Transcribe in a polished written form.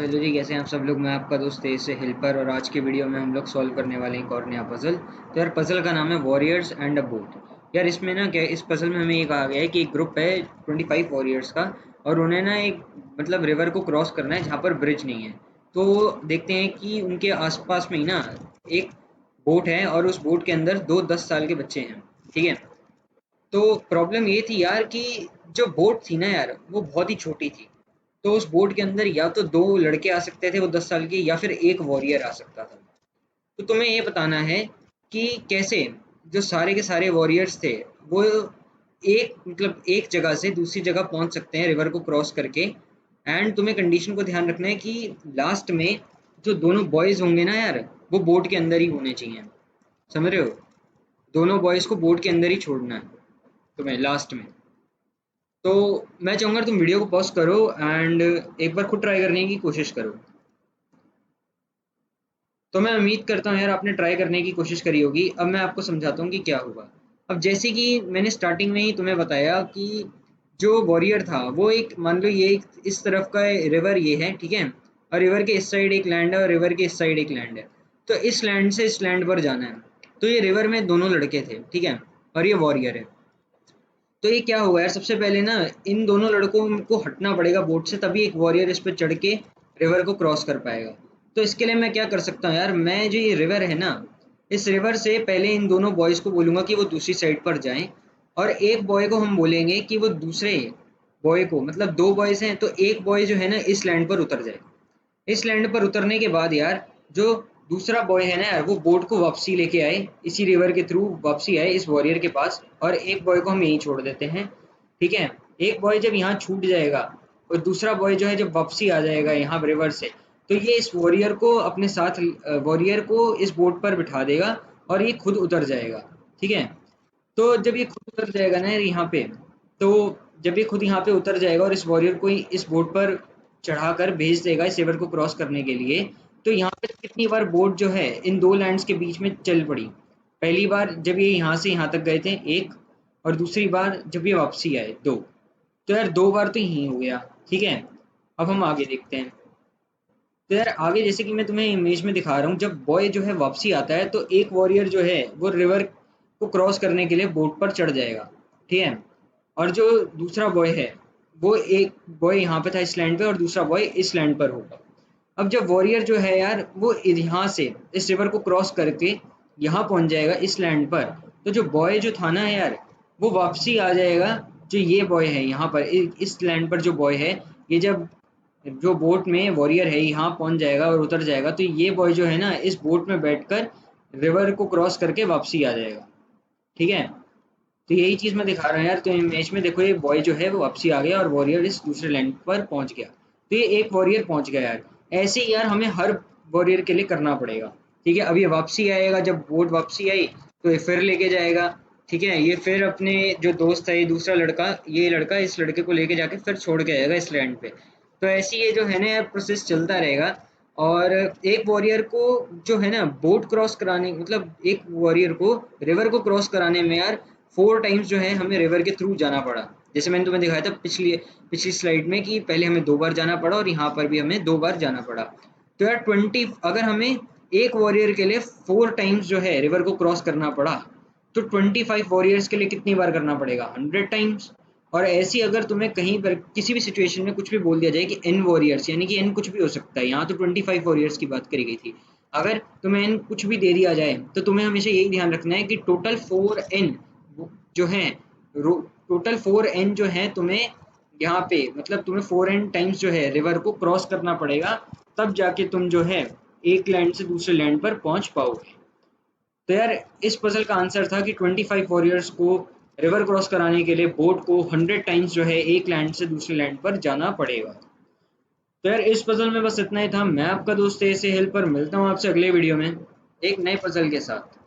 Hello जी, कैसे हैं आप सब लोग। मैं आपका दोस्त तेज से हेल्पर और आज की वीडियो में हम लोग सॉल्व करने वाले हैं एक और नया पजल। तो यार पजल का नाम है वॉरियर्स एंड अ बोट। यार इसमें ना क्या इस पजल में हमें ये कहा गया है कि एक ग्रुप है 25 वॉरियर्स का और उन्हें ना एक मतलब रिवर को क्रॉस करना है जहाँ पर ब्रिज नहीं है। तो देखते हैं कि उनके आसपास में ही ना एक बोट है और उस बोट के अंदर दो 10 साल के बच्चे हैं। ठीक है। तो प्रॉब्लम ये थी यार कि जो बोट थी ना यार वो बहुत ही छोटी थी। तो उस बोट के अंदर या तो दो लड़के आ सकते थे वो 10 साल के, या फिर एक वॉरियर आ सकता था। तो तुम्हें ये बताना है कि कैसे जो सारे के सारे वॉरियर्स थे वो एक मतलब एक जगह से दूसरी जगह पहुंच सकते हैं रिवर को क्रॉस करके। एंड तुम्हें कंडीशन को ध्यान रखना है कि लास्ट में जो दोनों बॉयज होंगे ना यार वो बोट के अंदर ही होने चाहिए। समझ रहे हो। दोनों बॉयज को बोट के अंदर ही छोड़ना है तुम्हें लास्ट में। तो मैं चाहूंगा तुम वीडियो को पॉज करो एंड एक बार खुद ट्राई करने की कोशिश करो। तो मैं उम्मीद करता हूँ यार आपने ट्राई करने की कोशिश करी होगी। अब मैं आपको समझाता हूँ कि क्या होगा। अब जैसे कि मैंने स्टार्टिंग में ही तुम्हें बताया कि जो वॉरियर था वो एक मान लो ये एक इस तरफ का रिवर ये है, ठीक है। और रिवर के इस साइड एक लैंड है और रिवर के इस साइड एक लैंड है। तो इस लैंड से इस लैंड पर जाना है। तो ये रिवर में दोनों लड़के थे, ठीक है। और ये वॉरियर है। तो ये क्या होगा यार, सबसे पहले ना इन दोनों लड़कों को हटना पड़ेगा बोट से, तभी एक वॉरियर इस पे चढ़ के रिवर को क्रॉस कर पाएगा। तो इसके लिए मैं क्या कर सकता हूँ यार, मैं जो ये रिवर है ना इस रिवर से पहले इन दोनों बॉयज को बोलूंगा कि वो दूसरी साइड पर जाएं। और एक बॉय को हम बोलेंगे कि वो दूसरे बॉय को, मतलब दो बॉयज हैं तो एक बॉय जो है ना इस लैंड पर उतर जाए। इस लैंड पर उतरने के बाद यार जो दूसरा बॉय है ना यार वो बोट को वापसी लेके आए, इसी रिवर के थ्रू वापसी आए इस वॉरियर के पास, और एक बॉय को हम यहीं छोड़ देते हैं। ठीक है। एक बॉय जब यहाँ छूट जाएगा और दूसरा बॉय जो है जब वापसी आ जाएगा यहाँ रिवर से, तो ये इस वॉरियर को अपने साथ, वॉरियर को इस बोट पर बिठा देगा और ये खुद उतर जाएगा। ठीक है। तो जब ये खुद उतर जाएगा ना यहाँ पे, तो जब ये खुद यहाँ पे उतर जाएगा और इस वॉरियर को ही इस बोट पर चढ़ाकर भेज देगा इस रिवर को क्रॉस करने के लिए। तो यहाँ पे कितनी बार बोट जो है इन दो लैंड्स के बीच में चल पड़ी। पहली बार जब ये यहाँ से यहाँ तक गए थे एक, और दूसरी बार जब ये वापसी आए दो। तो यार दो बार तो यही हो गया। ठीक है। अब हम आगे देखते हैं। तो यार आगे जैसे कि मैं तुम्हें इमेज में दिखा रहा हूँ, जब बॉय जो है वापसी आता है तो एक वॉरियर जो है वो रिवर को क्रॉस करने के लिए बोट पर चढ़ जाएगा। ठीक है। और जो दूसरा बॉय है वो एक बॉय यहाँ पे था इस लैंड पे और दूसरा बॉय इस लैंड पर होगा। अब जब वॉरियर जो है यार वो यहाँ से इस रिवर को क्रॉस करके यहाँ पहुंच जाएगा इस लैंड पर, तो जो बॉय जो था ना यार वो वापसी आ जाएगा। जो ये बॉय है यहाँ पर इस लैंड पर जो बॉय है, ये जब जो बोट में वॉरियर है यहाँ पहुंच जाएगा और उतर जाएगा, तो ये बॉय जो है ना इस बोट में बैठकर रिवर को क्रॉस करके वापसी आ जाएगा। ठीक है। तो यही चीज मैं दिखा रहा हूँ यार। तो इमेज में देखो ये बॉय जो है वो वापसी आ गया और वॉरियर इस दूसरे लैंड पर पहुंच गया। तो ये एक वॉरियर पहुंच गया यार। ऐसे ही यार हमें हर वॉरियर के लिए करना पड़ेगा। ठीक है। अब ये वापसी आएगा, जब बोट वापसी आई तो ये फिर लेके जाएगा। ठीक है। ये फिर अपने जो दोस्त है ये दूसरा लड़का, ये लड़का इस लड़के को लेके जाके फिर छोड़ के आएगा इस लैंड पे। तो ऐसे ही ये जो है ना यार प्रोसेस चलता रहेगा। और एक वॉरियर को जो है ना बोट क्रॉस कराने, मतलब एक वॉरियर को रिवर को क्रॉस कराने में यार 4 टाइम्स जो है हमें रिवर के थ्रू जाना पड़ा। जैसे मैंने तुम्हें दिखाया था पिछली पिछली स्लाइड में कि पहले हमें 2 बार जाना पड़ा और यहाँ पर भी हमें 2 बार जाना पड़ा। तो यार 20, अगर हमें एक वॉरियर के लिए 4 टाइम्स जो है रिवर को क्रॉस करना पड़ा, तो 25 वॉरियर्स के लिए कितनी बार करना पड़ेगा, 100 टाइम्स। और ऐसी अगर तुम्हें कहीं पर किसी भी सिचुएशन में कुछ भी बोल दिया जाए कि एन वॉरियर्स, यानी कि एन कुछ भी हो सकता है, यहाँ तो 25 वॉरियर्स की बात करी गई थी। अगर तुम्हें एन कुछ भी दे दिया जाए तो तुम्हें हमेशा यही ध्यान रखना है कि टोटल 4 एन जो है, टोटल 4 एन जो है तुम्हें यहाँ पे, मतलब तुम्हें 4 एन टाइम्स जो है रिवर को क्रॉस करना पड़ेगा, तब जाके तुम जो है एक लैंड से दूसरे लैंड पर पहुंच पाओगे। तो यार इस पजल का आंसर था कि 25 वॉरियर्स को रिवर क्रॉस कराने के लिए बोट को 100 टाइम्स जो है एक लैंड से दूसरे लैंड पर जाना पड़ेगा। तो यार इस पजल में बस इतना ही था। मैं आपका दोस्त ऐसे हेल्प पर मिलता हूँ आपसे अगले वीडियो में एक नए पजल के साथ।